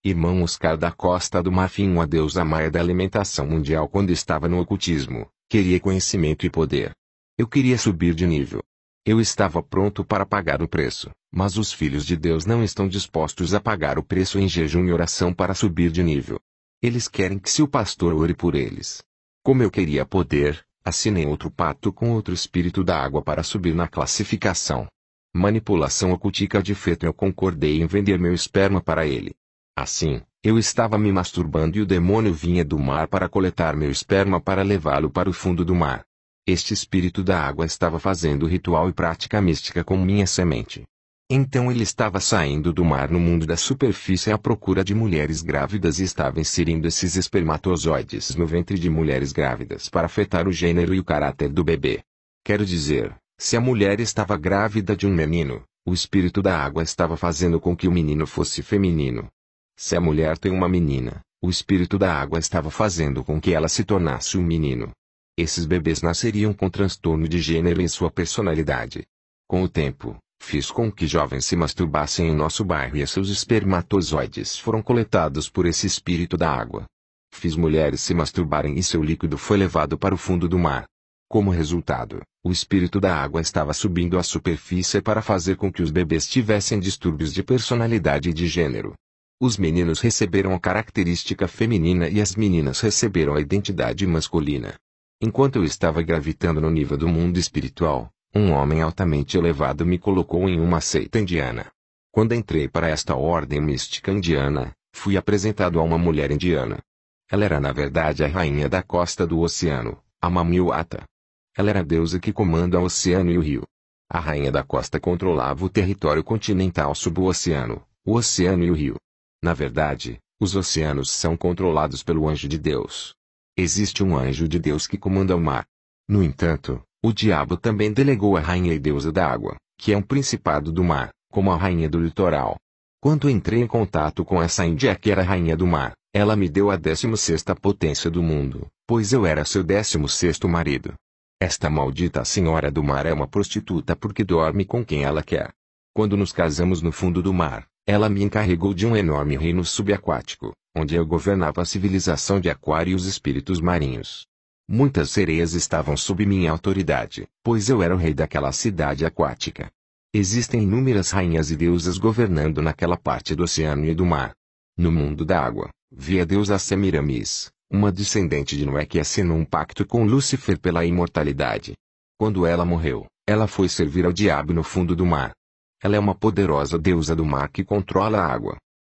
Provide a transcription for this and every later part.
Irmão Oscar da Costa do Marfim, a deusa maia da alimentação mundial. Quando estava no ocultismo, queria conhecimento e poder. Eu queria subir de nível. Eu estava pronto para pagar o preço, mas os filhos de Deus não estão dispostos a pagar o preço em jejum e oração para subir de nível. Eles querem que seu pastor ore por eles. Como eu queria poder, assinei outro pacto com outro espírito da água para subir na classificação. Manipulação ocultica. De feito, eu concordei em vender meu esperma para ele. Assim, eu estava me masturbando e o demônio vinha do mar para coletar meu esperma para levá-lo para o fundo do mar. Este espírito da água estava fazendo ritual e prática mística com minha semente. Então ele estava saindo do mar no mundo da superfície à procura de mulheres grávidas e estava inserindo esses espermatozoides no ventre de mulheres grávidas para afetar o gênero e o caráter do bebê. Quero dizer, se a mulher estava grávida de um menino, o espírito da água estava fazendo com que o menino fosse feminino. Se a mulher tem uma menina, o espírito da água estava fazendo com que ela se tornasse um menino. Esses bebês nasceriam com transtorno de gênero em sua personalidade. Com o tempo, fiz com que jovens se masturbassem em nosso bairro e seus espermatozoides foram coletados por esse espírito da água. Fiz mulheres se masturbarem e seu líquido foi levado para o fundo do mar. Como resultado, o espírito da água estava subindo à superfície para fazer com que os bebês tivessem distúrbios de personalidade e de gênero. Os meninos receberam a característica feminina e as meninas receberam a identidade masculina. Enquanto eu estava gravitando no nível do mundo espiritual, um homem altamente elevado me colocou em uma seita indiana. Quando entrei para esta ordem mística indiana, fui apresentado a uma mulher indiana. Ela era na verdade a rainha da costa do oceano, a Mamiwata. Ela era a deusa que comanda o oceano e o rio. A rainha da costa controlava o território continental sob o oceano e o rio. Na verdade, os oceanos são controlados pelo anjo de Deus. Existe um anjo de Deus que comanda o mar. No entanto, o diabo também delegou a rainha e deusa da água, que é um principado do mar, como a rainha do litoral. Quando entrei em contato com essa índia que era a rainha do mar, ela me deu a 16ª potência do mundo, pois eu era seu 16º marido. Esta maldita senhora do mar é uma prostituta porque dorme com quem ela quer. Quando nos casamos no fundo do mar, ela me encarregou de um enorme reino subaquático, onde eu governava a civilização de Aquário e os espíritos marinhos. Muitas sereias estavam sob minha autoridade, pois eu era o rei daquela cidade aquática. Existem inúmeras rainhas e deusas governando naquela parte do oceano e do mar. No mundo da água, vi a deusa Semiramis, uma descendente de Noé que assinou um pacto com Lúcifer pela imortalidade. Quando ela morreu, ela foi servir ao diabo no fundo do mar. Ela é uma poderosa deusa do mar que controla a água.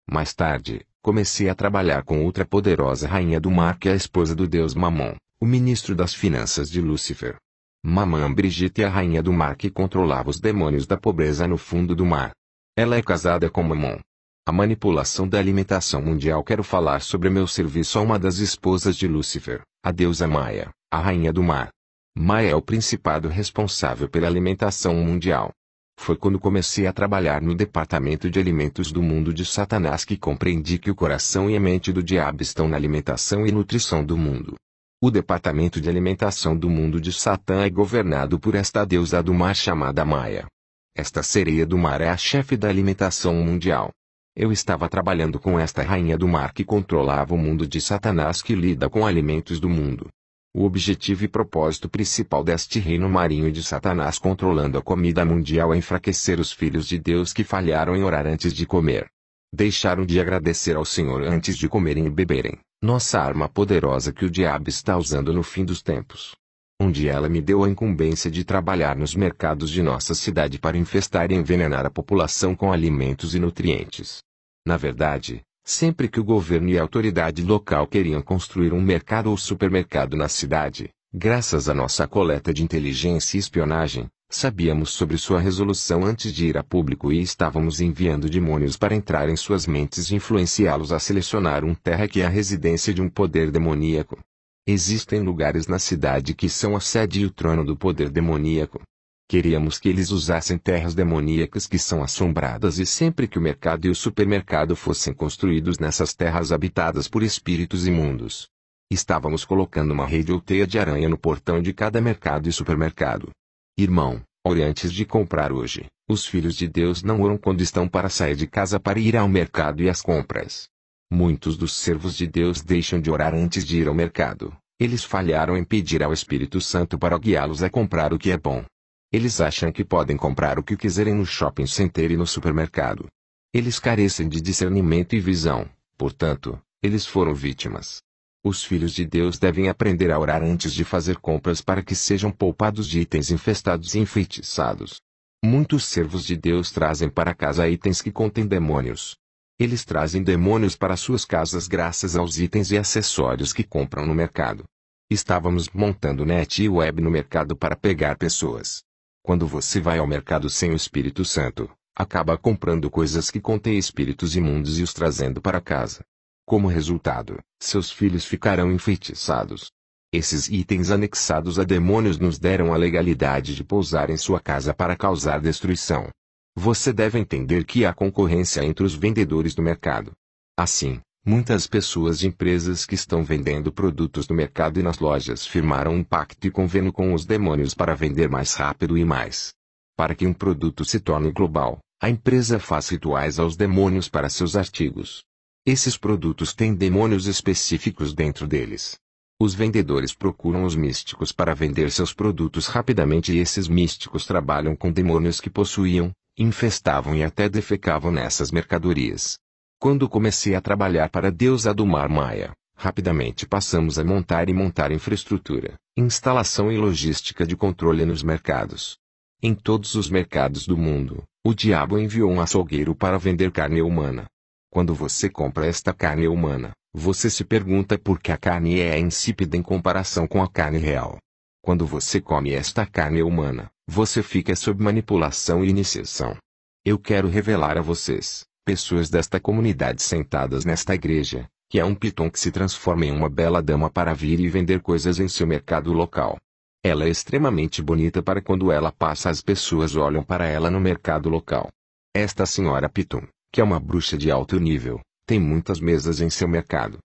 Mais tarde, comecei a trabalhar com outra poderosa rainha do mar que é a esposa do deus Mamon, o ministro das finanças de Lúcifer. Mamã Brigitte é a rainha do mar que controlava os demônios da pobreza no fundo do mar. Ela é casada com Mamon. A manipulação da alimentação mundial. Quero falar sobre meu serviço a uma das esposas de Lúcifer, a deusa Maia, a rainha do mar. Maia é o principado responsável pela alimentação mundial. Foi quando comecei a trabalhar no departamento de alimentos do mundo de Satanás que compreendi que o coração e a mente do diabo estão na alimentação e nutrição do mundo. O departamento de alimentação do mundo de Satã é governado por esta deusa do mar chamada Maia. Esta sereia do mar é a chefe da alimentação mundial. Eu estava trabalhando com esta rainha do mar que controlava o mundo de Satanás que lida com alimentos do mundo. O objetivo e propósito principal deste reino marinho de Satanás controlando a comida mundial é enfraquecer os filhos de Deus que falharam em orar antes de comer. Deixaram de agradecer ao Senhor antes de comerem e beberem, nossa arma poderosa que o diabo está usando no fim dos tempos. Um dia ela me deu a incumbência de trabalhar nos mercados de nossa cidade para infestar e envenenar a população com alimentos e nutrientes. Na verdade, sempre que o governo e a autoridade local queriam construir um mercado ou supermercado na cidade, graças à nossa coleta de inteligência e espionagem, sabíamos sobre sua resolução antes de ir a público e estávamos enviando demônios para entrar em suas mentes e influenciá-los a selecionar uma terra que é a residência de um poder demoníaco. Existem lugares na cidade que são a sede e o trono do poder demoníaco. Queríamos que eles usassem terras demoníacas que são assombradas e sempre que o mercado e o supermercado fossem construídos nessas terras habitadas por espíritos imundos. Estávamos colocando uma rede ou teia de aranha no portão de cada mercado e supermercado. Irmão, ore antes de comprar hoje. Os filhos de Deus não oram quando estão para sair de casa para ir ao mercado e às compras. Muitos dos servos de Deus deixam de orar antes de ir ao mercado. Eles falharam em pedir ao Espírito Santo para guiá-los a comprar o que é bom. Eles acham que podem comprar o que quiserem no shopping center e no supermercado. Eles carecem de discernimento e visão, portanto, eles foram vítimas. Os filhos de Deus devem aprender a orar antes de fazer compras para que sejam poupados de itens infestados e enfeitiçados. Muitos servos de Deus trazem para casa itens que contêm demônios. Eles trazem demônios para suas casas graças aos itens e acessórios que compram no mercado. Estávamos montando net e web no mercado para pegar pessoas. Quando você vai ao mercado sem o Espírito Santo, acaba comprando coisas que contêm espíritos imundos e os trazendo para casa. Como resultado, seus filhos ficarão enfeitiçados. Esses itens anexados a demônios nos deram a legalidade de pousar em sua casa para causar destruição. Você deve entender que há concorrência entre os vendedores do mercado. Assim, muitas pessoas de empresas que estão vendendo produtos no mercado e nas lojas firmaram um pacto e convênio com os demônios para vender mais rápido e mais. Para que um produto se torne global, a empresa faz rituais aos demônios para seus artigos. Esses produtos têm demônios específicos dentro deles. Os vendedores procuram os místicos para vender seus produtos rapidamente e esses místicos trabalham com demônios que possuíam, infestavam e até defecavam nessas mercadorias. Quando comecei a trabalhar para a deusa do Mar Maia, rapidamente passamos a montar infraestrutura, instalação e logística de controle nos mercados. Em todos os mercados do mundo, o diabo enviou um açougueiro para vender carne humana. Quando você compra esta carne humana, você se pergunta por que a carne é insípida em comparação com a carne real. Quando você come esta carne humana, você fica sob manipulação e iniciação. Eu quero revelar a vocês, pessoas desta comunidade sentadas nesta igreja, que é um piton que se transforma em uma bela dama para vir e vender coisas em seu mercado local. Ela é extremamente bonita para quando ela passa as pessoas olham para ela no mercado local. Esta senhora piton, que é uma bruxa de alto nível, tem muitas mesas em seu mercado.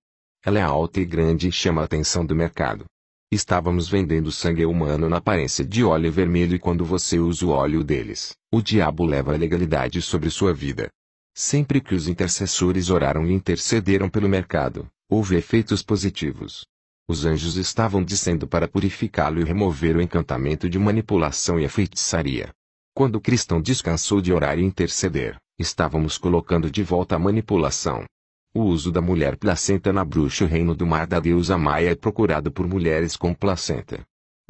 Ela é alta e grande e chama a atenção do mercado. Estávamos vendendo sangue humano na aparência de óleo vermelho e quando você usa o óleo deles, o diabo leva a legalidade sobre sua vida. Sempre que os intercessores oraram e intercederam pelo mercado, houve efeitos positivos. Os anjos estavam descendo para purificá-lo e remover o encantamento de manipulação e a feitiçaria. Quando o cristão descansou de orar e interceder, estávamos colocando de volta a manipulação. O uso da mulher placenta na bruxa o reino do mar da deusa Maia é procurado por mulheres com placenta.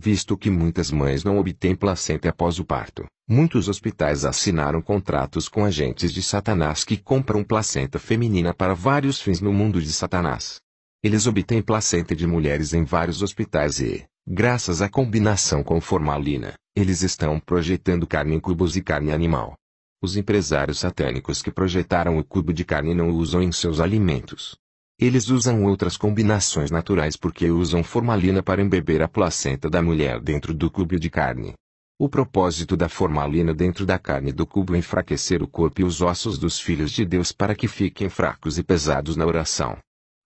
Visto que muitas mães não obtêm placenta após o parto, muitos hospitais assinaram contratos com agentes de Satanás que compram placenta feminina para vários fins no mundo de Satanás. Eles obtêm placenta de mulheres em vários hospitais e, graças à combinação com formalina, eles estão projetando carne em cubos e carne animal. Os empresários satânicos que projetaram o cubo de carne não o usam em seus alimentos. Eles usam outras combinações naturais porque usam formalina para embeber a placenta da mulher dentro do cubo de carne. O propósito da formalina dentro da carne do cubo é enfraquecer o corpo e os ossos dos filhos de Deus para que fiquem fracos e pesados na oração.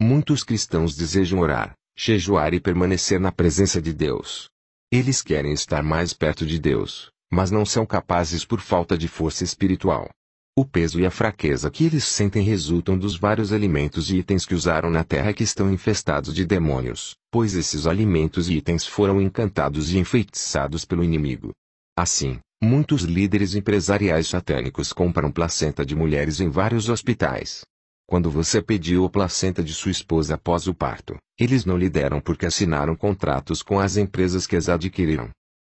Muitos cristãos desejam orar, jejuar e permanecer na presença de Deus. Eles querem estar mais perto de Deus, mas não são capazes por falta de força espiritual. O peso e a fraqueza que eles sentem resultam dos vários alimentos e itens que usaram na terra que estão infestados de demônios, pois esses alimentos e itens foram encantados e enfeitiçados pelo inimigo. Assim, muitos líderes empresariais satânicos compram placenta de mulheres em vários hospitais. Quando você pediu a placenta de sua esposa após o parto, eles não lhe deram porque assinaram contratos com as empresas que as adquiriram.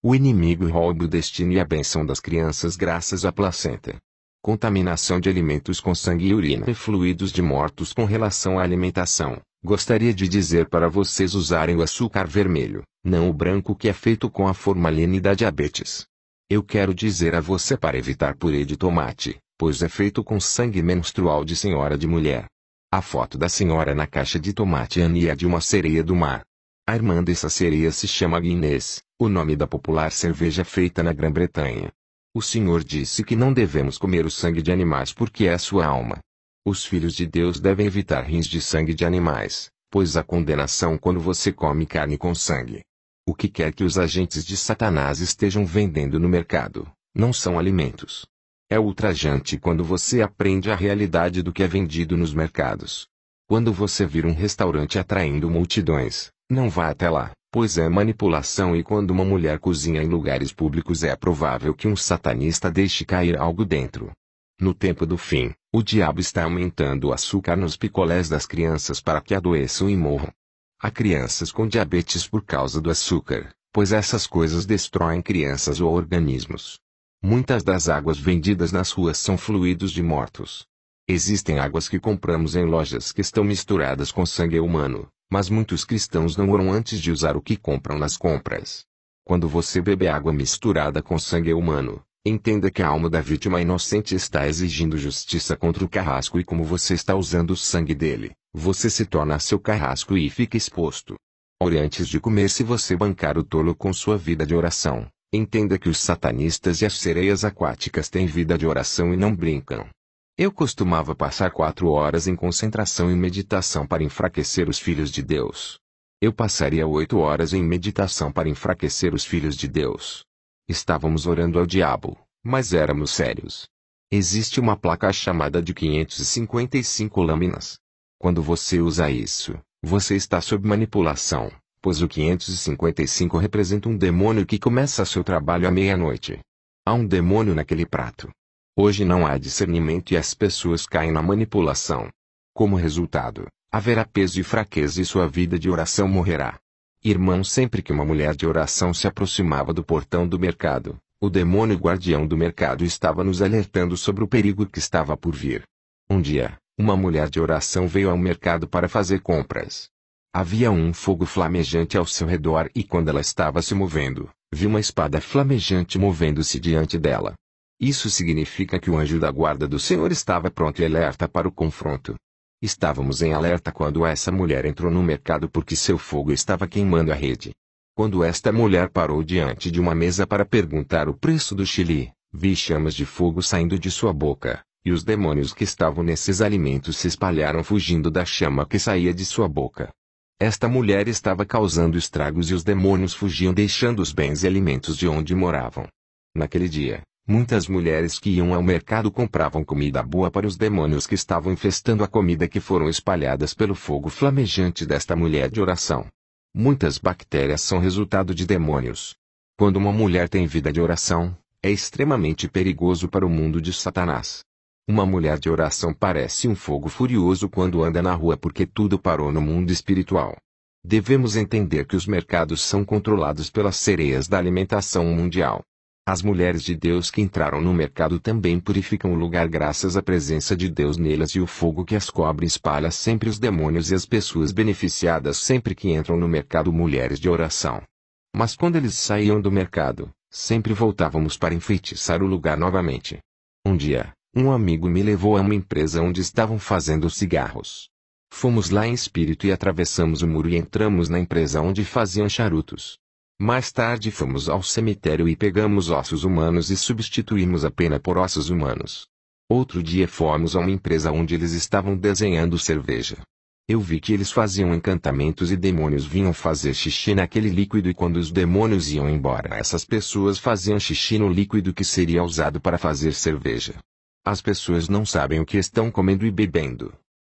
O inimigo rouba o destino e a bênção das crianças graças à placenta. Contaminação de alimentos com sangue e urina e fluidos de mortos com relação à alimentação. Gostaria de dizer para vocês usarem o açúcar vermelho, não o branco que é feito com a formalina e da diabetes. Eu quero dizer a você para evitar purê de tomate, pois é feito com sangue menstrual de senhora de mulher. A foto da senhora na caixa de tomate é de uma sereia do mar. A irmã dessa sereia se chama Guinness, o nome da popular cerveja feita na Grã-Bretanha. O Senhor disse que não devemos comer o sangue de animais porque é sua alma. Os filhos de Deus devem evitar rins de sangue de animais, pois há condenação quando você come carne com sangue. O que quer que os agentes de Satanás estejam vendendo no mercado, não são alimentos. É ultrajante quando você aprende a realidade do que é vendido nos mercados. Quando você vir um restaurante atraindo multidões, não vá até lá, pois é manipulação, e quando uma mulher cozinha em lugares públicos é provável que um satanista deixe cair algo dentro. No tempo do fim, o diabo está aumentando o açúcar nos picolés das crianças para que adoeçam e morram. Há crianças com diabetes por causa do açúcar, pois essas coisas destroem crianças ou organismos. Muitas das águas vendidas nas ruas são fluidos de mortos. Existem águas que compramos em lojas que estão misturadas com sangue humano, mas muitos cristãos não oram antes de usar o que compram nas compras. Quando você bebe água misturada com sangue humano, entenda que a alma da vítima inocente está exigindo justiça contra o carrasco, e como você está usando o sangue dele, você se torna seu carrasco e fica exposto. Ore antes de comer. Se você bancar o tolo com sua vida de oração, entenda que os satanistas e as sereias aquáticas têm vida de oração e não brincam. Eu costumava passar 4 horas em concentração e meditação para enfraquecer os filhos de Deus. Eu passaria 8 horas em meditação para enfraquecer os filhos de Deus. Estávamos orando ao diabo, mas éramos sérios. Existe uma placa chamada de 555 lâminas. Quando você usa isso, você está sob manipulação, pois o 555 representa um demônio que começa seu trabalho à meia-noite. Há um demônio naquele prato. Hoje não há discernimento e as pessoas caem na manipulação. Como resultado, haverá peso e fraqueza e sua vida de oração morrerá. Irmão, sempre que uma mulher de oração se aproximava do portão do mercado, o demônio guardião do mercado estava nos alertando sobre o perigo que estava por vir. Um dia, uma mulher de oração veio ao mercado para fazer compras. Havia um fogo flamejante ao seu redor e quando ela estava se movendo, viu uma espada flamejante movendo-se diante dela. Isso significa que o anjo da guarda do Senhor estava pronto e alerta para o confronto. Estávamos em alerta quando essa mulher entrou no mercado porque seu fogo estava queimando a rede. Quando esta mulher parou diante de uma mesa para perguntar o preço do chili, vi chamas de fogo saindo de sua boca, e os demônios que estavam nesses alimentos se espalharam fugindo da chama que saía de sua boca. Esta mulher estava causando estragos e os demônios fugiam deixando os bens e alimentos de onde moravam. Naquele dia, muitas mulheres que iam ao mercado compravam comida boa para os demônios que estavam infestando a comida que foram espalhadas pelo fogo flamejante desta mulher de oração. Muitas bactérias são resultado de demônios. Quando uma mulher tem vida de oração, é extremamente perigoso para o mundo de Satanás. Uma mulher de oração parece um fogo furioso quando anda na rua porque tudo parou no mundo espiritual. Devemos entender que os mercados são controlados pelas sereias da alimentação mundial. As mulheres de Deus que entraram no mercado também purificam o lugar graças à presença de Deus nelas, e o fogo que as cobre espalha sempre os demônios e as pessoas beneficiadas sempre que entram no mercado. Mulheres de oração. Mas quando eles saíam do mercado, sempre voltávamos para enfeitiçar o lugar novamente. Um dia, um amigo me levou a uma empresa onde estavam fazendo cigarros. Fomos lá em espírito e atravessamos o muro e entramos na empresa onde faziam charutos. Mais tarde fomos ao cemitério e pegamos ossos humanos e substituímos a pena por ossos humanos. Outro dia fomos a uma empresa onde eles estavam desenhando cerveja. Eu vi que eles faziam encantamentos e demônios vinham fazer xixi naquele líquido, e quando os demônios iam embora, essas pessoas faziam xixi no líquido que seria usado para fazer cerveja. As pessoas não sabem o que estão comendo e bebendo.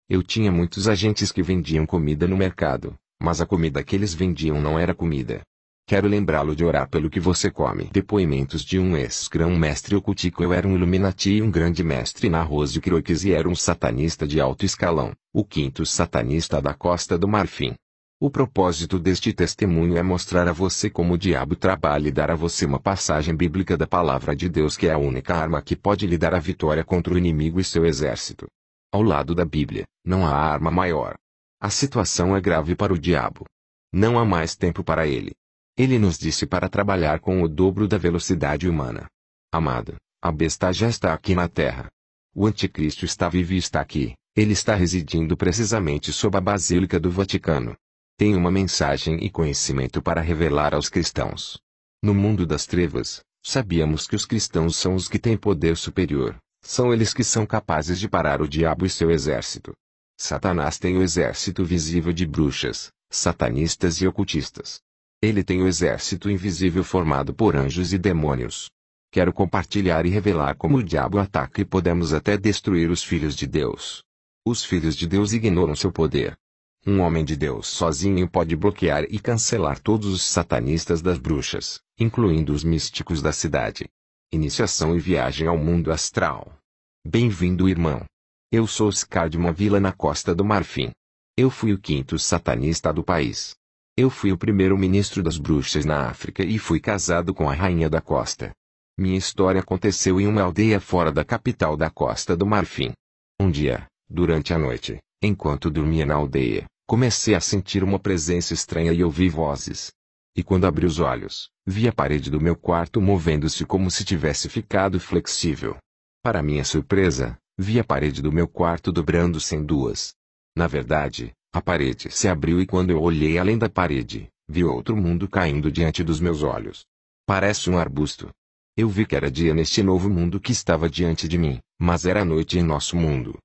Eu tinha muitos agentes que vendiam comida no mercado, mas a comida que eles vendiam não era comida. Quero lembrá-lo de orar pelo que você come. Depoimentos de um ex-grão-mestre ocultico. Eu era um Illuminati e um grande mestre na Rose Croix, e era um satanista de alto escalão, o quinto satanista da Costa do Marfim. O propósito deste testemunho é mostrar a você como o diabo trabalha e dar a você uma passagem bíblica da palavra de Deus, que é a única arma que pode lhe dar a vitória contra o inimigo e seu exército. Ao lado da Bíblia, não há arma maior. A situação é grave para o diabo. Não há mais tempo para ele. Ele nos disse para trabalhar com o dobro da velocidade humana. Amado, a besta já está aqui na Terra. O anticristo está vivo e está aqui. Ele está residindo precisamente sob a Basílica do Vaticano. Tem uma mensagem e conhecimento para revelar aos cristãos. No mundo das trevas, sabíamos que os cristãos são os que têm poder superior. São eles que são capazes de parar o diabo e seu exército. Satanás tem o exército visível de bruxas, satanistas e ocultistas. Ele tem o exército invisível formado por anjos e demônios. Quero compartilhar e revelar como o diabo ataca e podemos até destruir os filhos de Deus. Os filhos de Deus ignoram seu poder. Um homem de Deus sozinho pode bloquear e cancelar todos os satanistas das bruxas, incluindo os místicos da cidade. Iniciação e viagem ao mundo astral. Bem-vindo, irmão. Eu sou Oscar de uma vila na Costa do Marfim. Eu fui o quinto satanista do país. Eu fui o primeiro ministro das bruxas na África e fui casado com a rainha da costa. Minha história aconteceu em uma aldeia fora da capital da Costa do Marfim. Um dia, durante a noite, enquanto dormia na aldeia, comecei a sentir uma presença estranha e ouvi vozes. E quando abri os olhos, vi a parede do meu quarto movendo-se como se tivesse ficado flexível. Para minha surpresa, vi a parede do meu quarto dobrando-se em duas. Na verdade, a parede se abriu e quando eu olhei além da parede, vi outro mundo caindo diante dos meus olhos. Parece um arbusto. Eu vi que era dia neste novo mundo que estava diante de mim, mas era noite em nosso mundo.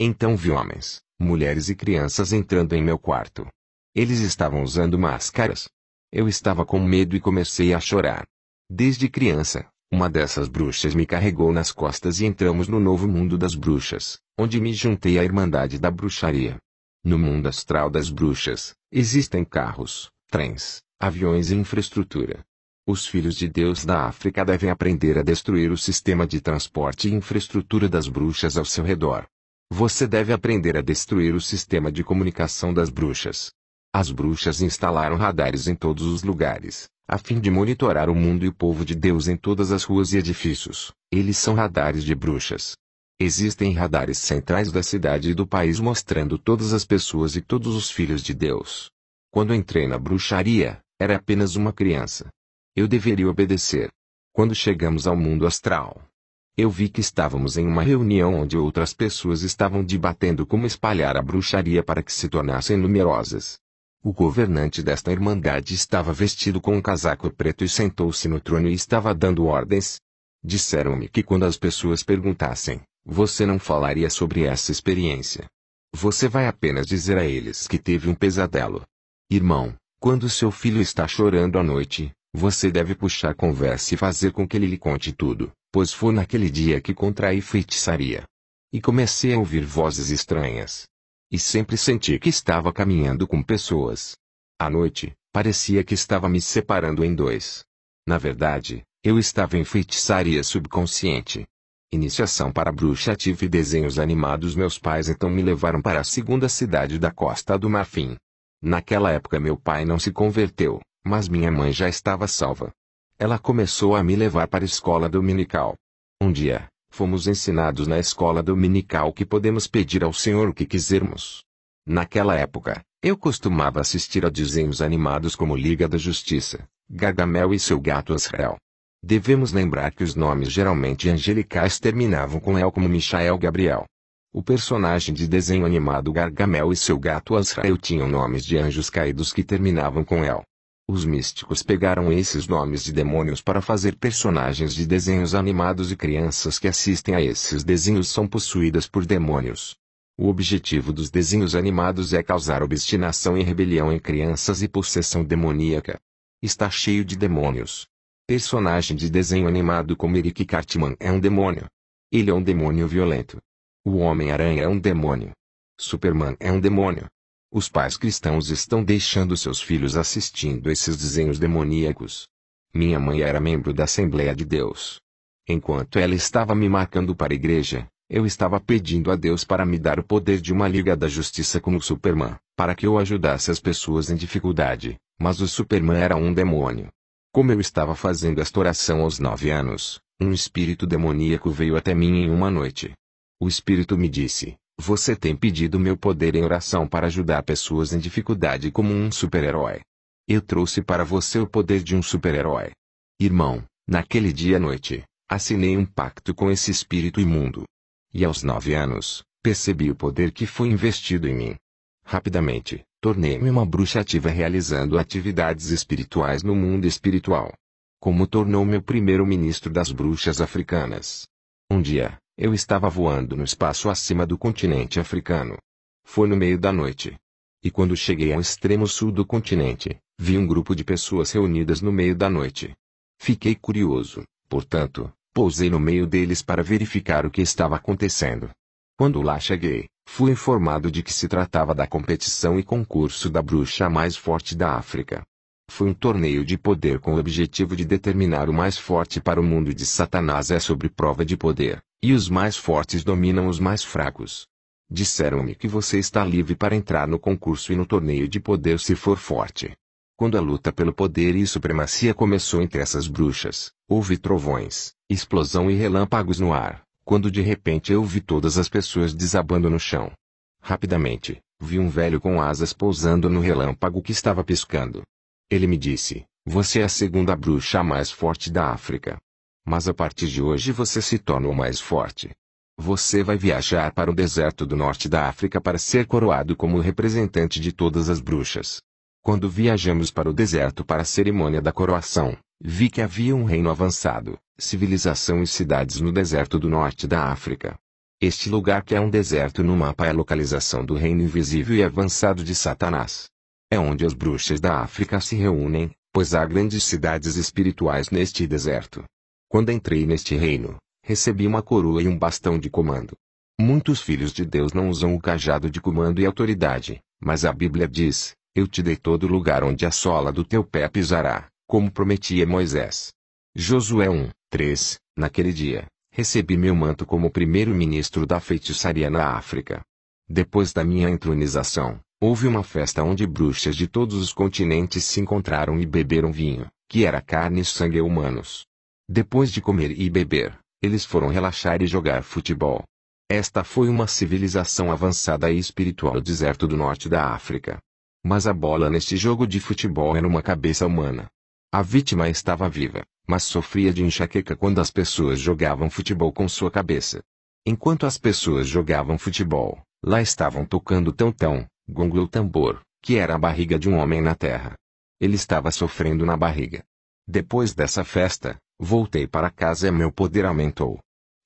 Então vi homens, mulheres e crianças entrando em meu quarto. Eles estavam usando máscaras. Eu estava com medo e comecei a chorar. Desde criança, uma dessas bruxas me carregou nas costas e entramos no novo mundo das bruxas, onde me juntei à Irmandade da Bruxaria. No mundo astral das bruxas, existem carros, trens, aviões e infraestrutura. Os filhos de Deus da África devem aprender a destruir o sistema de transporte e infraestrutura das bruxas ao seu redor. Você deve aprender a destruir o sistema de comunicação das bruxas. As bruxas instalaram radares em todos os lugares, a fim de monitorar o mundo e o povo de Deus em todas as ruas e edifícios. Eles são radares de bruxas. Existem radares centrais da cidade e do país mostrando todas as pessoas e todos os filhos de Deus. Quando entrei na bruxaria, era apenas uma criança. Eu deveria obedecer. Quando chegamos ao mundo astral, eu vi que estávamos em uma reunião onde outras pessoas estavam debatendo como espalhar a bruxaria para que se tornassem numerosas. O governante desta irmandade estava vestido com um casaco preto e sentou-se no trono e estava dando ordens. Disseram-me que quando as pessoas perguntassem, você não falaria sobre essa experiência. Você vai apenas dizer a eles que teve um pesadelo. Irmão, quando seu filho está chorando à noite, você deve puxar conversa e fazer com que ele lhe conte tudo, pois foi naquele dia que contraí feitiçaria. E comecei a ouvir vozes estranhas. E sempre senti que estava caminhando com pessoas. À noite, parecia que estava me separando em dois. Na verdade, eu estava em feitiçaria subconsciente. Iniciação para bruxa. Tive desenhos animados. Meus pais então me levaram para a segunda cidade da Costa do Marfim. Naquela época meu pai não se converteu, mas minha mãe já estava salva. Ela começou a me levar para a escola dominical. Um dia, fomos ensinados na escola dominical que podemos pedir ao Senhor o que quisermos. Naquela época, eu costumava assistir a desenhos animados como Liga da Justiça, Gargamel e seu gato Azrael. Devemos lembrar que os nomes geralmente angelicais terminavam com El, como Michael Gabriel. O personagem de desenho animado Gargamel e seu gato Azrael tinham nomes de anjos caídos que terminavam com El. Os místicos pegaram esses nomes de demônios para fazer personagens de desenhos animados e crianças que assistem a esses desenhos são possuídas por demônios. O objetivo dos desenhos animados é causar obstinação e rebelião em crianças e possessão demoníaca. Está cheio de demônios. Personagem de desenho animado como Eric Cartman é um demônio. Ele é um demônio violento. O Homem-Aranha é um demônio. Superman é um demônio. Os pais cristãos estão deixando seus filhos assistindo esses desenhos demoníacos. Minha mãe era membro da Assembleia de Deus. Enquanto ela estava me marcando para a igreja, eu estava pedindo a Deus para me dar o poder de uma Liga da Justiça como Superman, para que eu ajudasse as pessoas em dificuldade, mas o Superman era um demônio. Como eu estava fazendo esta oração aos 9 anos, um espírito demoníaco veio até mim em uma noite. O espírito me disse: você tem pedido meu poder em oração para ajudar pessoas em dificuldade como um super-herói. Eu trouxe para você o poder de um super-herói. Irmão, naquele dia à noite, assinei um pacto com esse espírito imundo. E aos 9 anos, percebi o poder que foi investido em mim. Rapidamente, tornei-me uma bruxa ativa realizando atividades espirituais no mundo espiritual. Como tornou meu primeiro ministro das bruxas africanas. Um dia, eu estava voando no espaço acima do continente africano. Foi no meio da noite. E quando cheguei ao extremo sul do continente, vi um grupo de pessoas reunidas no meio da noite. Fiquei curioso, portanto, pousei no meio deles para verificar o que estava acontecendo. Quando lá cheguei, Fui informado de que se tratava da competição e concurso da bruxa mais forte da África. Foi um torneio de poder com o objetivo de determinar o mais forte para o mundo de Satanás. É sobre prova de poder, e os mais fortes dominam os mais fracos. Disseram-me que você está livre para entrar no concurso e no torneio de poder se for forte. Quando a luta pelo poder e supremacia começou entre essas bruxas, houve trovões, explosão e relâmpagos no ar, quando de repente eu vi todas as pessoas desabando no chão. Rapidamente, vi um velho com asas pousando no relâmpago que estava piscando. Ele me disse: você é a segunda bruxa mais forte da África. Mas a partir de hoje você se torna o mais forte. Você vai viajar para o deserto do norte da África para ser coroado como o representante de todas as bruxas. Quando viajamos para o deserto para a cerimônia da coroação, vi que havia um reino avançado, civilização e cidades no deserto do norte da África. Este lugar que é um deserto no mapa é a localização do reino invisível e avançado de Satanás. É onde as bruxas da África se reúnem, pois há grandes cidades espirituais neste deserto. Quando entrei neste reino, recebi uma coroa e um bastão de comando. Muitos filhos de Deus não usam o cajado de comando e autoridade, mas a Bíblia diz: eu te dei todo lugar onde a sola do teu pé pisará, como prometia Moisés. Josué 1:3. Naquele dia, recebi meu manto como primeiro-ministro da feitiçaria na África. Depois da minha entronização, houve uma festa onde bruxas de todos os continentes se encontraram e beberam vinho, que era carne e sangue humanos. Depois de comer e beber, eles foram relaxar e jogar futebol. Esta foi uma civilização avançada e espiritual no deserto do norte da África. Mas a bola neste jogo de futebol era uma cabeça humana. A vítima estava viva, mas sofria de enxaqueca quando as pessoas jogavam futebol com sua cabeça. Enquanto as pessoas jogavam futebol, lá estavam tocando tão-tão, gongo ou tambor, que era a barriga de um homem na terra. Ele estava sofrendo na barriga. Depois dessa festa, voltei para casa e meu poder aumentou.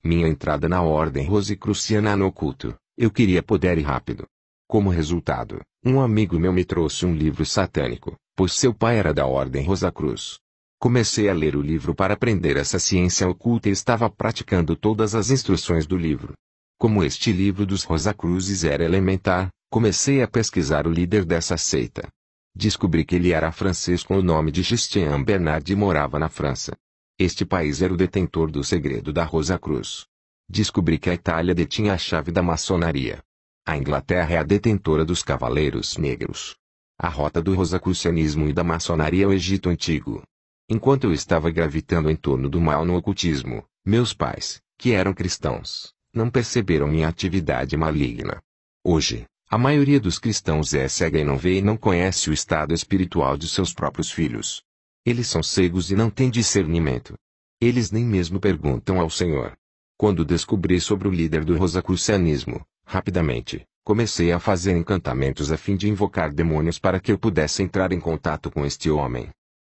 Minha entrada na ordem rosicruciana no culto, eu queria poder ir rápido. Como resultado, um amigo meu me trouxe um livro satânico, pois seu pai era da ordem Rosacruz. Comecei a ler o livro para aprender essa ciência oculta e estava praticando todas as instruções do livro. Como este livro dos Rosacruzes era elementar, comecei a pesquisar o líder dessa seita. Descobri que ele era francês com o nome de Christian Bernard e morava na França. Este país era o detentor do segredo da Rosacruz. Descobri que a Itália detinha a chave da maçonaria. A Inglaterra é a detentora dos Cavaleiros Negros. A rota do rosacrucianismo e da maçonaria é o Egito Antigo. Enquanto eu estava gravitando em torno do mal no ocultismo, meus pais, que eram cristãos, não perceberam minha atividade maligna. Hoje, a maioria dos cristãos é cega e não vê e não conhece o estado espiritual de seus próprios filhos. Eles são cegos e não têm discernimento. Eles nem mesmo perguntam ao Senhor. Quando descobri sobre o líder do rosacrucianismo, rapidamente, comecei a fazer encantamentos a fim de invocar demônios para que eu pudesse entrar em contato com este homem.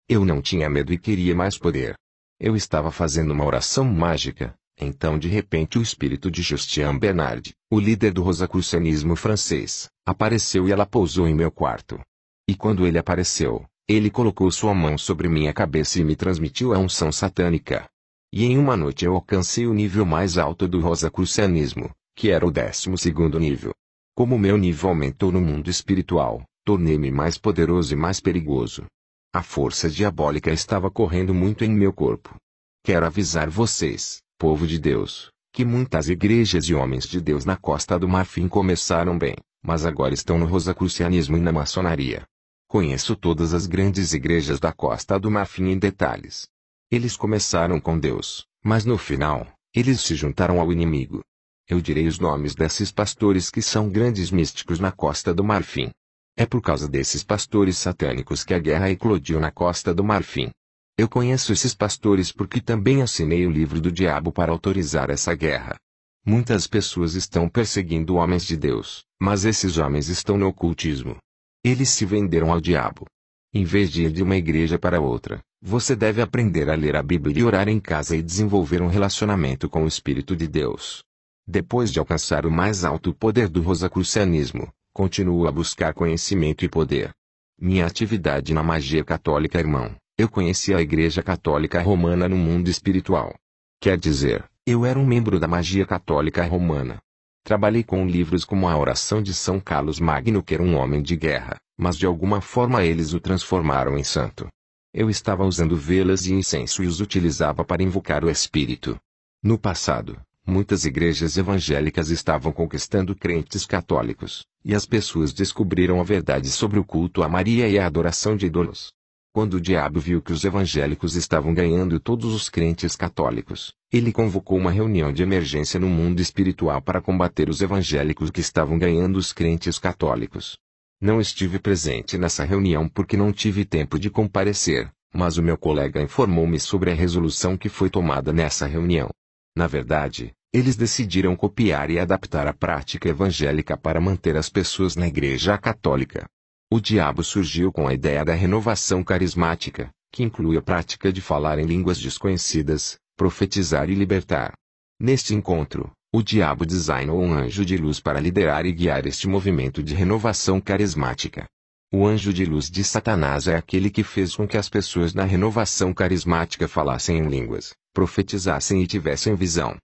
Eu não tinha medo e queria mais poder. Eu estava fazendo uma oração mágica, então de repente o espírito de Christian Bernard, o líder do rosacrucianismo francês, apareceu e ela pousou em meu quarto. E quando ele apareceu, ele colocou sua mão sobre minha cabeça e me transmitiu a unção satânica. E em uma noite eu alcancei o nível mais alto do rosacrucianismo, que era o 12º nível. Como meu nível aumentou no mundo espiritual, tornei-me mais poderoso e mais perigoso. A força diabólica estava correndo muito em meu corpo. Quero avisar vocês, povo de Deus, que muitas igrejas e homens de Deus na Costa do Marfim começaram bem, mas agora estão no rosacrucianismo e na maçonaria. Conheço todas as grandes igrejas da Costa do Marfim em detalhes. Eles começaram com Deus, mas no final, eles se juntaram ao inimigo. Eu direi os nomes desses pastores que são grandes místicos na Costa do Marfim. É por causa desses pastores satânicos que a guerra eclodiu na Costa do Marfim. Eu conheço esses pastores porque também assinei o livro do diabo para autorizar essa guerra. Muitas pessoas estão perseguindo homens de Deus, mas esses homens estão no ocultismo. Eles se venderam ao diabo. Em vez de ir de uma igreja para outra, você deve aprender a ler a Bíblia e orar em casa e desenvolver um relacionamento com o Espírito de Deus. Depois de alcançar o mais alto poder do rosacrucianismo, continuo a buscar conhecimento e poder. Minha atividade na magia católica, irmão, eu conheci a Igreja Católica Romana no mundo espiritual. Quer dizer, eu era um membro da magia católica romana. Trabalhei com livros como a Oração de São Carlos Magno, que era um homem de guerra, mas de alguma forma eles o transformaram em santo. Eu estava usando velas e incenso e os utilizava para invocar o Espírito. No passado, muitas igrejas evangélicas estavam conquistando crentes católicos, e as pessoas descobriram a verdade sobre o culto a Maria e a adoração de ídolos. Quando o diabo viu que os evangélicos estavam ganhando todos os crentes católicos, ele convocou uma reunião de emergência no mundo espiritual para combater os evangélicos que estavam ganhando os crentes católicos. Não estive presente nessa reunião porque não tive tempo de comparecer, mas o meu colega informou-me sobre a resolução que foi tomada nessa reunião. Na verdade, eles decidiram copiar e adaptar a prática evangélica para manter as pessoas na Igreja Católica. O diabo surgiu com a ideia da renovação carismática, que inclui a prática de falar em línguas desconhecidas, profetizar e libertar. Neste encontro, o diabo designou um anjo de luz para liderar e guiar este movimento de renovação carismática. O anjo de luz de Satanás é aquele que fez com que as pessoas na renovação carismática falassem em línguas, profetizassem e tivessem visão.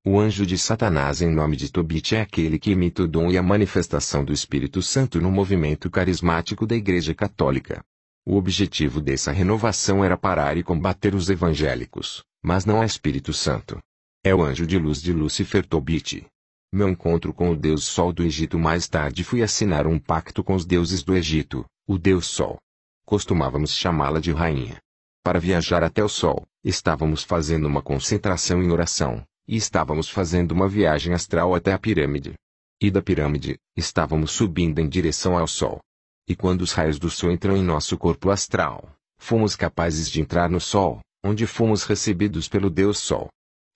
O anjo de Satanás em nome de Tobit é aquele que imita o dom e a manifestação do Espírito Santo no movimento carismático da Igreja Católica. O objetivo dessa renovação era parar e combater os evangélicos, mas não é Espírito Santo. É o anjo de luz de Lúcifer Tobit. Meu encontro com o Deus Sol do Egito mais tarde fui assinar um pacto com os deuses do Egito, o Deus Sol. Costumávamos chamá-la de rainha. Para viajar até o Sol, estávamos fazendo uma concentração em oração. E estávamos fazendo uma viagem astral até a pirâmide. E da pirâmide, estávamos subindo em direção ao Sol. E quando os raios do Sol entram em nosso corpo astral, fomos capazes de entrar no Sol, onde fomos recebidos pelo Deus Sol.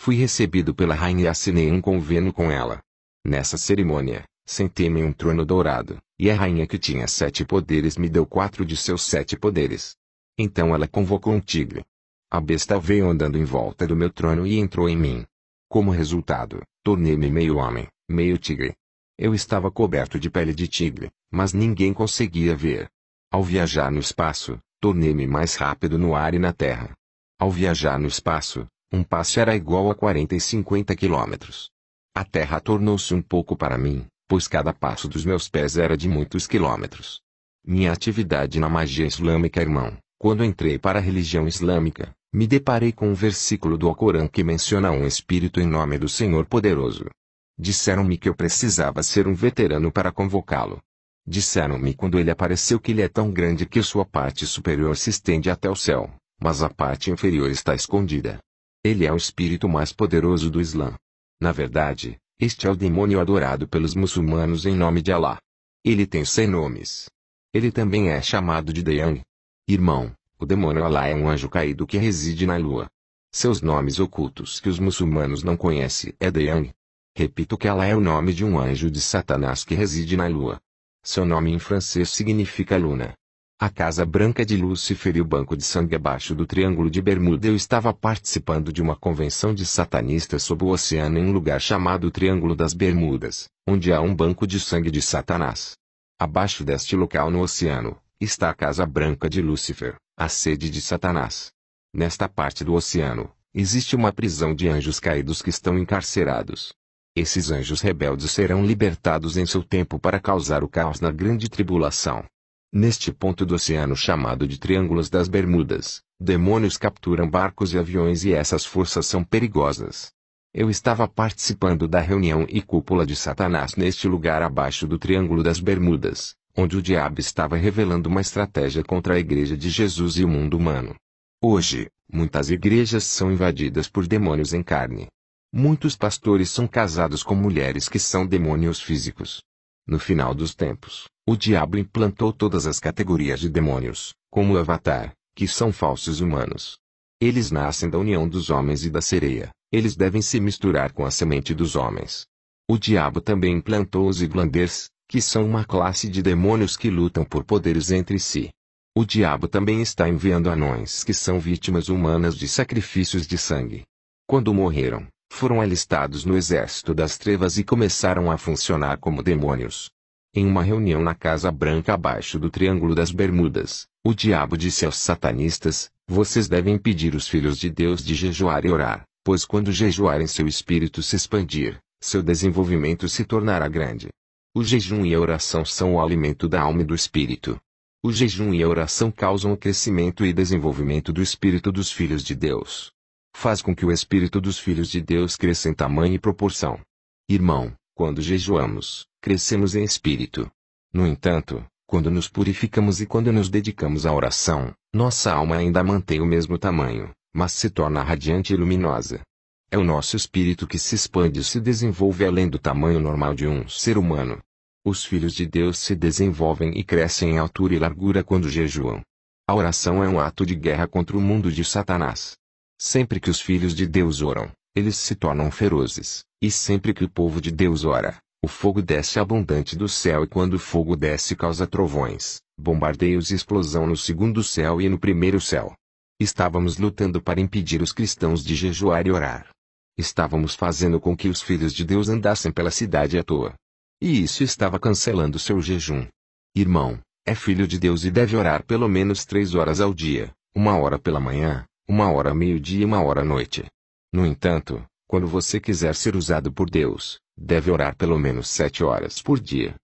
Fui recebido pela rainha e assinei um convênio com ela. Nessa cerimônia, sentei-me em um trono dourado, e a rainha que tinha 7 poderes me deu 4 de seus 7 poderes. Então ela convocou um tigre. A besta veio andando em volta do meu trono e entrou em mim. Como resultado, tornei-me meio homem, meio tigre. Eu estava coberto de pele de tigre, mas ninguém conseguia ver. Ao viajar no espaço, tornei-me mais rápido no ar e na terra. Ao viajar no espaço, um passo era igual a 40 e 50 quilômetros. A terra tornou-se um pouco para mim, pois cada passo dos meus pés era de muitos quilômetros. Minha atividade na magia islâmica, irmão, quando entrei para a religião islâmica, me deparei com um versículo do Alcorão que menciona um espírito em nome do Senhor Poderoso. Disseram-me que eu precisava ser um veterano para convocá-lo. Disseram-me quando ele apareceu que ele é tão grande que sua parte superior se estende até o céu, mas a parte inferior está escondida. Ele é o espírito mais poderoso do Islã. Na verdade, este é o demônio adorado pelos muçulmanos em nome de Alá. Ele tem 100 nomes. Ele também é chamado de Dayang. Irmão, o demônio Alá é um anjo caído que reside na lua. Seus nomes ocultos que os muçulmanos não conhecem é Dayang. Repito que Alá é o nome de um anjo de Satanás que reside na lua. Seu nome em francês significa luna. A Casa Branca de Lúcifer e o Banco de Sangue abaixo do Triângulo de Bermuda. Eu estava participando de uma convenção de satanistas sob o oceano em um lugar chamado Triângulo das Bermudas, onde há um banco de sangue de Satanás. Abaixo deste local no oceano, está a Casa Branca de Lúcifer, a sede de Satanás. Nesta parte do oceano, existe uma prisão de anjos caídos que estão encarcerados. Esses anjos rebeldes serão libertados em seu tempo para causar o caos na grande tribulação. Neste ponto do oceano chamado de Triângulos das Bermudas, demônios capturam barcos e aviões e essas forças são perigosas. Eu estava participando da reunião e cúpula de Satanás neste lugar abaixo do Triângulo das Bermudas, onde o diabo estava revelando uma estratégia contra a Igreja de Jesus e o mundo humano. Hoje, muitas igrejas são invadidas por demônios em carne. Muitos pastores são casados com mulheres que são demônios físicos. No final dos tempos, o diabo implantou todas as categorias de demônios, como o Avatar, que são falsos humanos. Eles nascem da união dos homens e da sereia, eles devem se misturar com a semente dos homens. O diabo também implantou os Iglanders, que são uma classe de demônios que lutam por poderes entre si. O diabo também está enviando anões que são vítimas humanas de sacrifícios de sangue. Quando morreram, foram alistados no exército das trevas e começaram a funcionar como demônios. Em uma reunião na Casa Branca abaixo do Triângulo das Bermudas, o diabo disse aos satanistas: vocês devem impedir os filhos de Deus de jejuar e orar, pois quando jejuarem seu espírito se expandir, seu desenvolvimento se tornará grande. O jejum e a oração são o alimento da alma e do espírito. O jejum e a oração causam o crescimento e desenvolvimento do espírito dos filhos de Deus. Faz com que o espírito dos filhos de Deus cresça em tamanho e proporção. Irmão, quando jejuamos, crescemos em espírito. No entanto, quando nos purificamos e quando nos dedicamos à oração, nossa alma ainda mantém o mesmo tamanho, mas se torna radiante e luminosa. É o nosso espírito que se expande e se desenvolve além do tamanho normal de um ser humano. Os filhos de Deus se desenvolvem e crescem em altura e largura quando jejuam. A oração é um ato de guerra contra o mundo de Satanás. Sempre que os filhos de Deus oram, eles se tornam ferozes, e sempre que o povo de Deus ora, o fogo desce abundante do céu, e quando o fogo desce causa trovões, bombardeios e explosão no segundo céu e no primeiro céu. Estávamos lutando para impedir os cristãos de jejuar e orar. Estávamos fazendo com que os filhos de Deus andassem pela cidade à toa. E isso estava cancelando seu jejum. Irmão, é filho de Deus e deve orar pelo menos 3 horas ao dia, 1 hora pela manhã, 1 hora ao meio-dia e 1 hora à noite. No entanto, quando você quiser ser usado por Deus, deve orar pelo menos 7 horas por dia.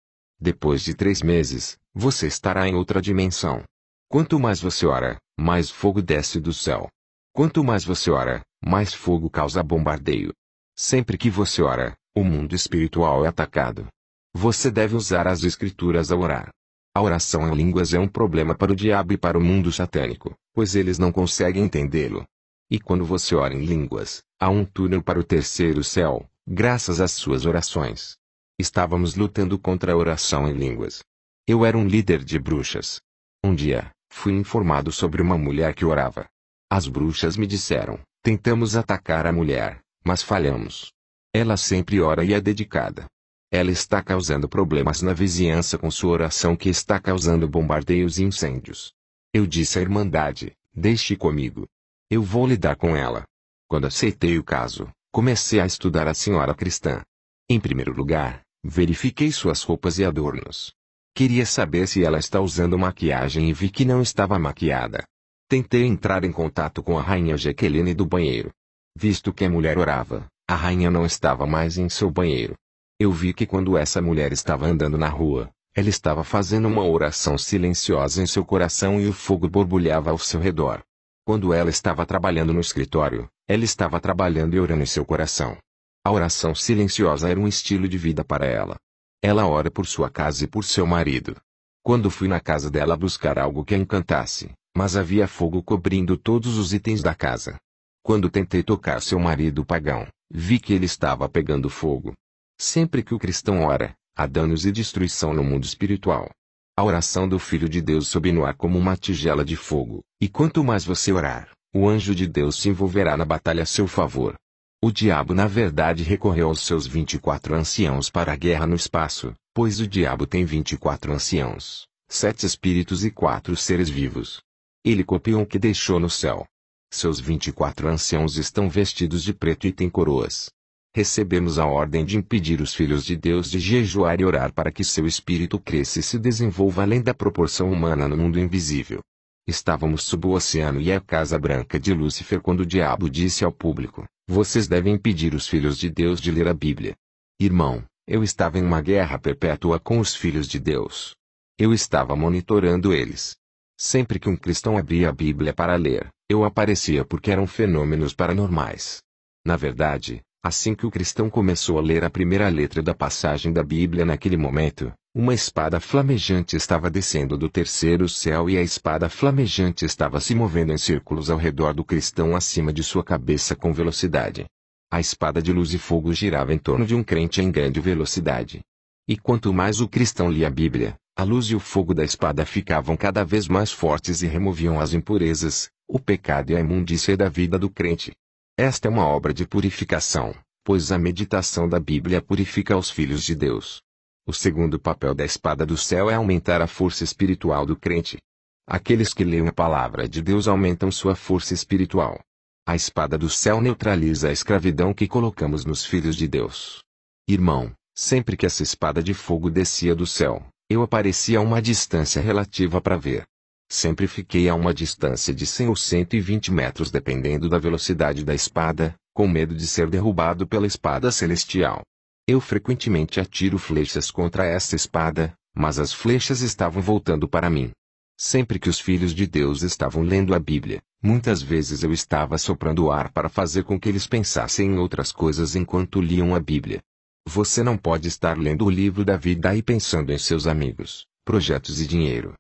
Depois de 3 meses, você estará em outra dimensão. Quanto mais você ora, mais fogo desce do céu. Quanto mais você ora, mais fogo causa bombardeio. Sempre que você ora, o mundo espiritual é atacado. Você deve usar as escrituras ao orar. A oração em línguas é um problema para o diabo e para o mundo satânico, pois eles não conseguem entendê-lo. E quando você ora em línguas, há um túnel para o terceiro céu, graças às suas orações. Estávamos lutando contra a oração em línguas. Eu era um líder de bruxas. Um dia, fui informado sobre uma mulher que orava. As bruxas me disseram: tentamos atacar a mulher, mas falhamos. Ela sempre ora e é dedicada. Ela está causando problemas na vizinhança com sua oração, que está causando bombardeios e incêndios. Eu disse à Irmandade: deixe comigo. Eu vou lidar com ela. Quando aceitei o caso, comecei a estudar a senhora cristã. Em primeiro lugar, verifiquei suas roupas e adornos. Queria saber se ela está usando maquiagem e vi que não estava maquiada. Tentei entrar em contato com a rainha Jaqueline do banheiro. Visto que a mulher orava, a rainha não estava mais em seu banheiro. Eu vi que quando essa mulher estava andando na rua, ela estava fazendo uma oração silenciosa em seu coração e o fogo borbulhava ao seu redor. Quando ela estava trabalhando no escritório, ela estava trabalhando e orando em seu coração. A oração silenciosa era um estilo de vida para ela. Ela ora por sua casa e por seu marido. Quando fui na casa dela buscar algo que a encantasse, mas havia fogo cobrindo todos os itens da casa. Quando tentei tocar seu marido pagão, vi que ele estava pegando fogo. Sempre que o cristão ora, há danos e destruição no mundo espiritual. A oração do Filho de Deus sobe no ar como uma tigela de fogo, e quanto mais você orar, o anjo de Deus se envolverá na batalha a seu favor. O diabo na verdade recorreu aos seus 24 anciãos para a guerra no espaço, pois o diabo tem 24 anciãos, 7 espíritos e 4 seres vivos. Ele copiou o que deixou no céu. Seus 24 anciãos estão vestidos de preto e têm coroas. Recebemos a ordem de impedir os filhos de Deus de jejuar e orar para que seu espírito cresça e se desenvolva além da proporção humana no mundo invisível. Estávamos sob o oceano e a casa branca de Lúcifer quando o diabo disse ao público: vocês devem impedir os filhos de Deus de ler a Bíblia. Irmão, eu estava em uma guerra perpétua com os filhos de Deus. Eu estava monitorando eles. Sempre que um cristão abria a Bíblia para ler, eu aparecia porque eram fenômenos paranormais. Na verdade, assim que o cristão começou a ler a primeira letra da passagem da Bíblia, naquele momento, uma espada flamejante estava descendo do terceiro céu e a espada flamejante estava se movendo em círculos ao redor do cristão acima de sua cabeça com velocidade. A espada de luz e fogo girava em torno de um crente em grande velocidade. E quanto mais o cristão lia a Bíblia, a luz e o fogo da espada ficavam cada vez mais fortes e removiam as impurezas, o pecado e a imundícia da vida do crente. Esta é uma obra de purificação, pois a meditação da Bíblia purifica os filhos de Deus. O segundo papel da espada do céu é aumentar a força espiritual do crente. Aqueles que leem a palavra de Deus aumentam sua força espiritual. A espada do céu neutraliza a escravidão que colocamos nos filhos de Deus. Irmão, sempre que essa espada de fogo descia do céu, eu aparecia a uma distância relativa para ver. Sempre fiquei a uma distância de 100 ou 120 metros dependendo da velocidade da espada, com medo de ser derrubado pela espada celestial. Eu frequentemente atiro flechas contra esta espada, mas as flechas estavam voltando para mim. Sempre que os filhos de Deus estavam lendo a Bíblia, muitas vezes eu estava soprando o ar para fazer com que eles pensassem em outras coisas enquanto liam a Bíblia. Você não pode estar lendo o livro da vida e pensando em seus amigos, projetos e dinheiro.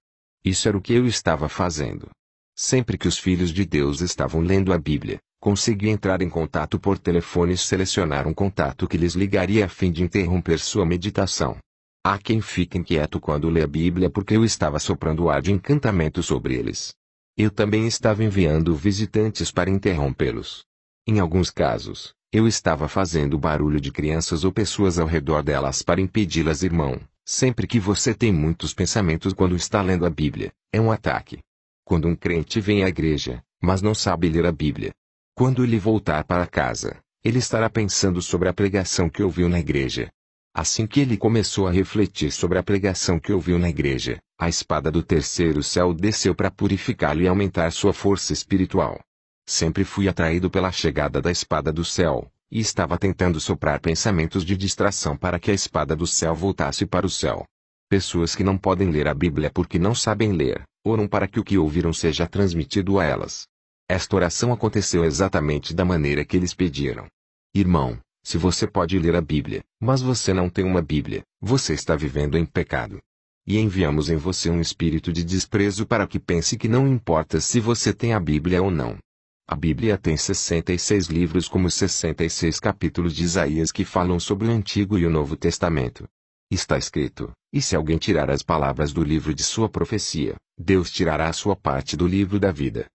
Isso era o que eu estava fazendo. Sempre que os filhos de Deus estavam lendo a Bíblia, consegui entrar em contato por telefone e selecionar um contato que lhes ligaria a fim de interromper sua meditação. Há quem fique inquieto quando lê a Bíblia porque eu estava soprando o ar de encantamento sobre eles. Eu também estava enviando visitantes para interrompê-los. Em alguns casos, eu estava fazendo barulho de crianças ou pessoas ao redor delas para impedi-las. Irmão, sempre que você tem muitos pensamentos quando está lendo a Bíblia, é um ataque. Quando um crente vem à igreja, mas não sabe ler a Bíblia, quando ele voltar para casa, ele estará pensando sobre a pregação que ouviu na igreja. Assim que ele começou a refletir sobre a pregação que ouviu na igreja, a espada do terceiro céu desceu para purificá-lo e aumentar sua força espiritual. Sempre fui atraído pela chegada da espada do céu, e estava tentando soprar pensamentos de distração para que a espada do céu voltasse para o céu. Pessoas que não podem ler a Bíblia porque não sabem ler, oram para que o que ouviram seja transmitido a elas. Esta oração aconteceu exatamente da maneira que eles pediram. Irmão, se você pode ler a Bíblia, mas você não tem uma Bíblia, você está vivendo em pecado. E enviamos em você um espírito de desprezo para que pense que não importa se você tem a Bíblia ou não. A Bíblia tem 66 livros como os 66 capítulos de Isaías que falam sobre o Antigo e o Novo Testamento. Está escrito, e se alguém tirar as palavras do livro de sua profecia, Deus tirará a sua parte do livro da vida.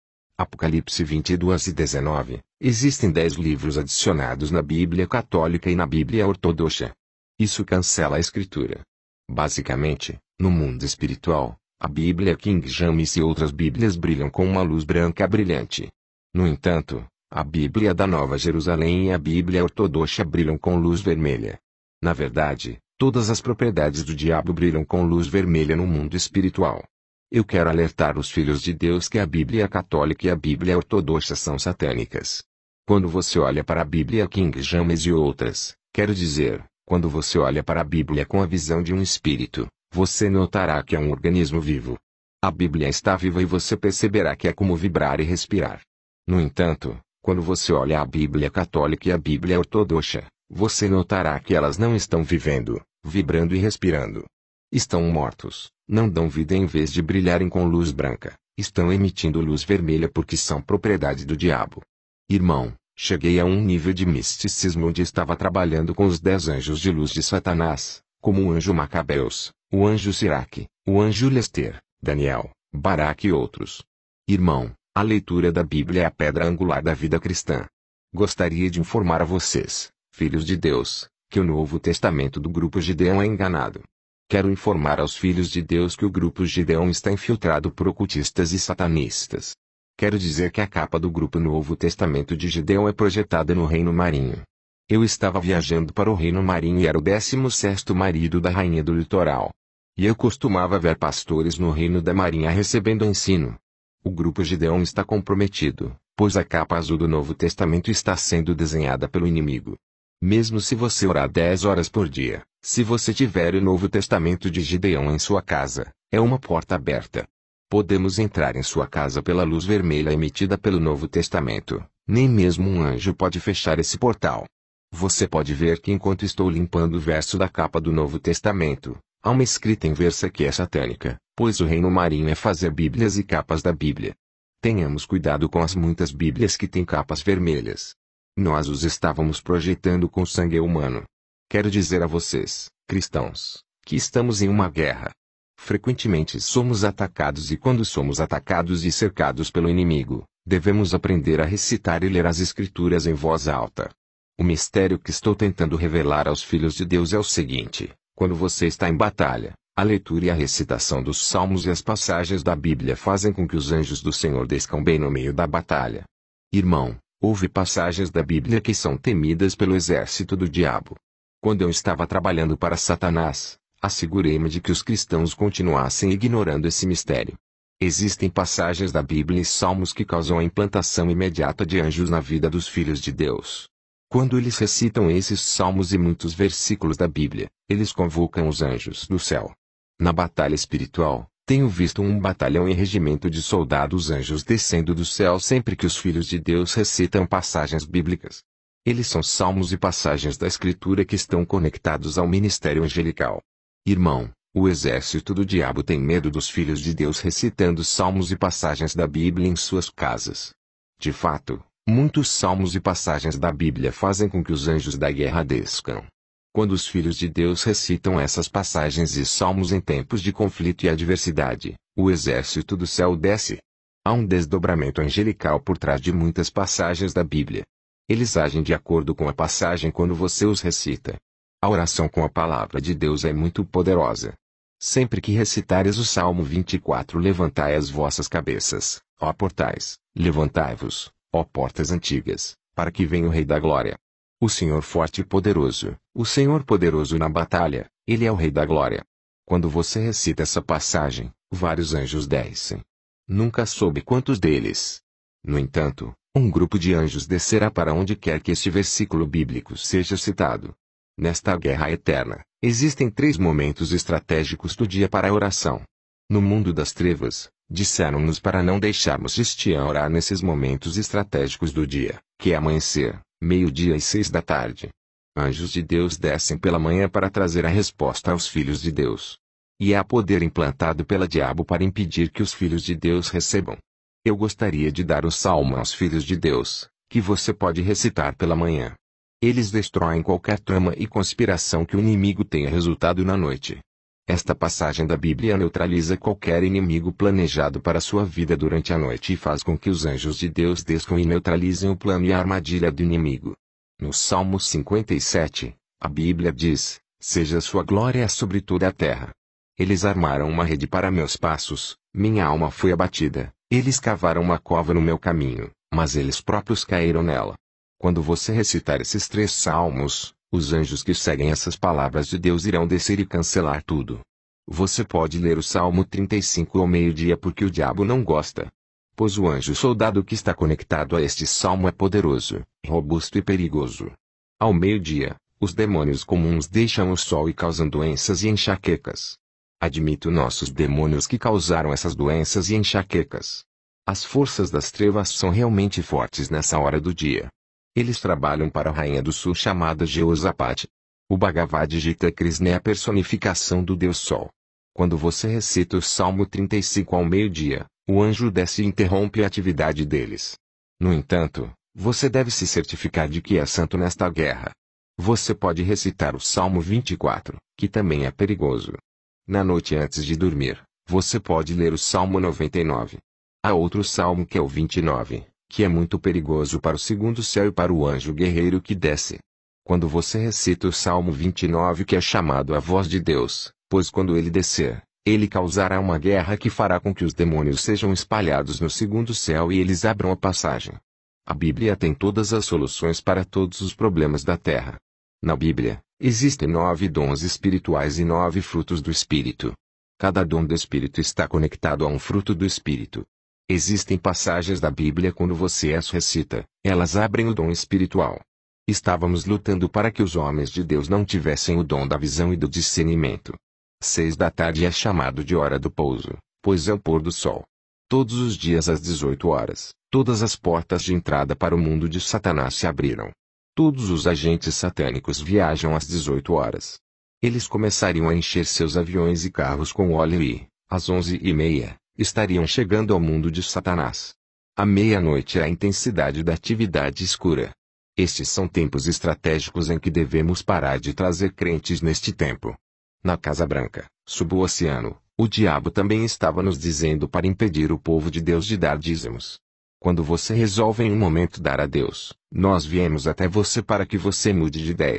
Apocalipse 22:19. Existem 10 livros adicionados na Bíblia Católica e na Bíblia Ortodoxa. Isso cancela a Escritura. Basicamente, no mundo espiritual, a Bíblia King James e outras Bíblias brilham com uma luz branca brilhante. No entanto, a Bíblia da Nova Jerusalém e a Bíblia Ortodoxa brilham com luz vermelha. Na verdade, todas as propriedades do diabo brilham com luz vermelha no mundo espiritual. Eu quero alertar os filhos de Deus que a Bíblia Católica e a Bíblia Ortodoxa são satânicas. Quando você olha para a Bíblia King James e outras, quero dizer, quando você olha para a Bíblia com a visão de um espírito, você notará que é um organismo vivo. A Bíblia está viva e você perceberá que é como vibrar e respirar. No entanto, quando você olha a Bíblia Católica e a Bíblia Ortodoxa, você notará que elas não estão vivendo, vibrando e respirando. Estão mortos, não dão vida em vez de brilharem com luz branca, estão emitindo luz vermelha porque são propriedade do diabo. Irmão, cheguei a um nível de misticismo onde estava trabalhando com os 10 anjos de luz de Satanás, como o anjo Macabeus, o anjo Siraque, o anjo Lester, Daniel, Baraque e outros. Irmão, a leitura da Bíblia é a pedra angular da vida cristã. Gostaria de informar a vocês, filhos de Deus, que o Novo Testamento do grupo Gideão é enganado. Quero informar aos filhos de Deus que o grupo Gideão está infiltrado por ocultistas e satanistas. Quero dizer que a capa do grupo Novo Testamento de Gideão é projetada no Reino Marinho. Eu estava viajando para o Reino Marinho e era o 16º marido da rainha do litoral. E eu costumava ver pastores no Reino da Marinha recebendo ensino. O grupo Gideão está comprometido, pois a capa azul do Novo Testamento está sendo desenhada pelo inimigo. Mesmo se você orar 10 horas por dia, se você tiver o Novo Testamento de Gideão em sua casa, é uma porta aberta. Podemos entrar em sua casa pela luz vermelha emitida pelo Novo Testamento, nem mesmo um anjo pode fechar esse portal. Você pode ver que enquanto estou limpando o verso da capa do Novo Testamento, há uma escrita em verso que é satânica, pois o Reino Marinho é fazer bíblias e capas da Bíblia. Tenhamos cuidado com as muitas bíblias que têm capas vermelhas. Nós os estávamos projetando com sangue humano. Quero dizer a vocês, cristãos, que estamos em uma guerra. Frequentemente somos atacados e quando somos atacados e cercados pelo inimigo, devemos aprender a recitar e ler as Escrituras em voz alta. O mistério que estou tentando revelar aos filhos de Deus é o seguinte: quando você está em batalha, a leitura e a recitação dos salmos e as passagens da Bíblia fazem com que os anjos do Senhor desçam bem no meio da batalha. Irmão, houve passagens da Bíblia que são temidas pelo exército do diabo. Quando eu estava trabalhando para Satanás, assegurei-me de que os cristãos continuassem ignorando esse mistério. Existem passagens da Bíblia e salmos que causam a implantação imediata de anjos na vida dos filhos de Deus. Quando eles recitam esses salmos e muitos versículos da Bíblia, eles convocam os anjos do céu. Na batalha espiritual, tenho visto um batalhão e regimento de soldados anjos descendo do céu sempre que os filhos de Deus recitam passagens bíblicas. Eles são salmos e passagens da Escritura que estão conectados ao ministério angelical. Irmão, o exército do diabo tem medo dos filhos de Deus recitando salmos e passagens da Bíblia em suas casas. De fato, muitos salmos e passagens da Bíblia fazem com que os anjos da guerra desçam. Quando os filhos de Deus recitam essas passagens e salmos em tempos de conflito e adversidade, o exército do céu desce. Há um desdobramento angelical por trás de muitas passagens da Bíblia. Eles agem de acordo com a passagem quando você os recita. A oração com a palavra de Deus é muito poderosa. Sempre que recitares o Salmo 24, levantai as vossas cabeças, ó portais, levantai-vos, ó portas antigas, para que venha o Rei da Glória. O Senhor forte e poderoso, o Senhor poderoso na batalha, Ele é o Rei da Glória. Quando você recita essa passagem, vários anjos descem. Nunca soube quantos deles. No entanto, um grupo de anjos descerá para onde quer que este versículo bíblico seja citado. Nesta guerra eterna, existem 3 momentos estratégicos do dia para a oração. No mundo das trevas, disseram-nos para não deixarmos de orar nesses momentos estratégicos do dia, que é amanhecer, meio-dia e 6 da tarde. Anjos de Deus descem pela manhã para trazer a resposta aos filhos de Deus. E há poder implantado pela diabo para impedir que os filhos de Deus recebam. Eu gostaria de dar o salmo aos filhos de Deus, que você pode recitar pela manhã. Eles destroem qualquer trama e conspiração que o inimigo tenha resultado na noite. Esta passagem da Bíblia neutraliza qualquer inimigo planejado para sua vida durante a noite e faz com que os anjos de Deus desçam e neutralizem o plano e a armadilha do inimigo. No Salmo 57, a Bíblia diz: seja sua glória sobre toda a terra. Eles armaram uma rede para meus passos, minha alma foi abatida, eles cavaram uma cova no meu caminho, mas eles próprios caíram nela. Quando você recitar esses 3 salmos, os anjos que seguem essas palavras de Deus irão descer e cancelar tudo. Você pode ler o Salmo 35 ao meio-dia porque o diabo não gosta. Pois o anjo soldado que está conectado a este salmo é poderoso, robusto e perigoso. Ao meio-dia, os demônios comuns deixam o sol e causam doenças e enxaquecas. Admito nossos demônios que causaram essas doenças e enxaquecas. As forças das trevas são realmente fortes nessa hora do dia. Eles trabalham para a rainha do sul chamada Jeosapate. O Bhagavad Gita Krishna é a personificação do Deus Sol. Quando você recita o Salmo 35 ao meio-dia, o anjo desce e interrompe a atividade deles. No entanto, você deve se certificar de que é santo nesta guerra. Você pode recitar o Salmo 24, que também é perigoso. Na noite antes de dormir, você pode ler o Salmo 99. Há outro salmo que é o 29. Que é muito perigoso para o segundo céu e para o anjo guerreiro que desce. Quando você recita o Salmo 29 que é chamado a voz de Deus, pois quando ele descer, ele causará uma guerra que fará com que os demônios sejam espalhados no segundo céu e eles abram a passagem. A Bíblia tem todas as soluções para todos os problemas da terra. Na Bíblia, existem 9 dons espirituais e 9 frutos do Espírito. Cada dom do Espírito está conectado a um fruto do Espírito. Existem passagens da Bíblia quando você as recita, elas abrem o dom espiritual. Estávamos lutando para que os homens de Deus não tivessem o dom da visão e do discernimento. 6 da tarde é chamado de hora do pouso, pois é o pôr do sol. Todos os dias às 18 horas, todas as portas de entrada para o mundo de Satanás se abriram. Todos os agentes satânicos viajam às 18 horas. Eles começariam a encher seus aviões e carros com óleo e, às 11h30, estariam chegando ao mundo de Satanás. À meia-noite é a intensidade da atividade escura. Estes são tempos estratégicos em que devemos parar de trazer crentes neste tempo. Na Casa Branca, sob o oceano, o diabo também estava nos dizendo para impedir o povo de Deus de dar dízimos. Quando você resolve em um momento dar a Deus, nós viemos até você para que você mude de ideia.